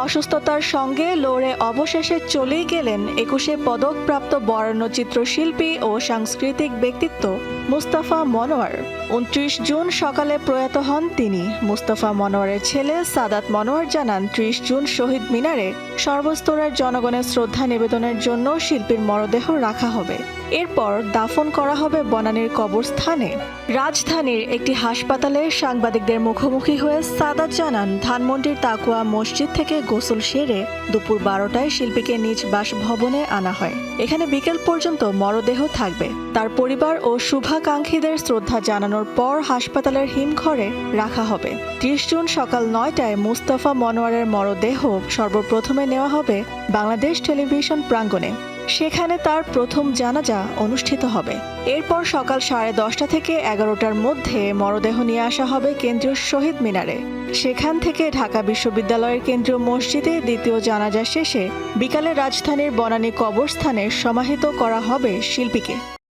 অসুস্থতার সঙ্গে লড়ে অবশেষে চলেই গেলেন ২১ পদকপ্রাপ্ত বরেণ্যচিত্র শিল্পী ও সাংস্কৃতিক ব্যক্তিত্ব মুস্তাফা মনোয়ার। ২৯ জুন সকালে প্রয়াত হন তিনি। মুস্তাফা মনোয়ারের ছেলে সাদাত মনোয়ার জানান, ৩০ জুন শহীদ মিনারে সর্বস্তরের জনগণের শ্রদ্ধা নিবেদনের জন্য শিল্পীর মরদেহ রাখা হবে। এরপর দাফন করা হবে বনানীর কবরস্থানে। রাজধানীর একটি হাসপাতালে সাংবাদিকদের মুখোমুখি হয়ে সাদাত জানান, ধানমন্ডির তাকুয়া মসজিদ থেকে গোসল সেরে দুপুর ১২টায় শিল্পীকে নিজ বাসভবনে আনা হয়। এখানে বিকেল পর্যন্ত মরদেহ থাকবে। তার পরিবার ও শুভাকাঙ্ক্ষীদের শ্রদ্ধা জানানোর পর হাসপাতালের হিমঘরে রাখা হবে। ৩০ জুন সকাল ৯টায় মুস্তাফা মনোয়ারের মরদেহ সর্বপ্রথমে নেওয়া হবে বাংলাদেশ টেলিভিশন প্রাঙ্গণে। সেখানে তার প্রথম জানাজা অনুষ্ঠিত হবে। এরপর সকাল 10:30 থেকে 11টার মধ্যে মরদেহ নিয়ে আসা হবে কেন্দ্রীয় শহীদ মিনারে। সেখান থেকে ঢাকা বিশ্ববিদ্যালয়ের কেন্দ্রীয় মসজিদে দ্বিতীয় জানাজা শেষে বিকালে রাজধানীর বনানী কবরস্থানে সমাহিত করা হবে শিল্পীকে।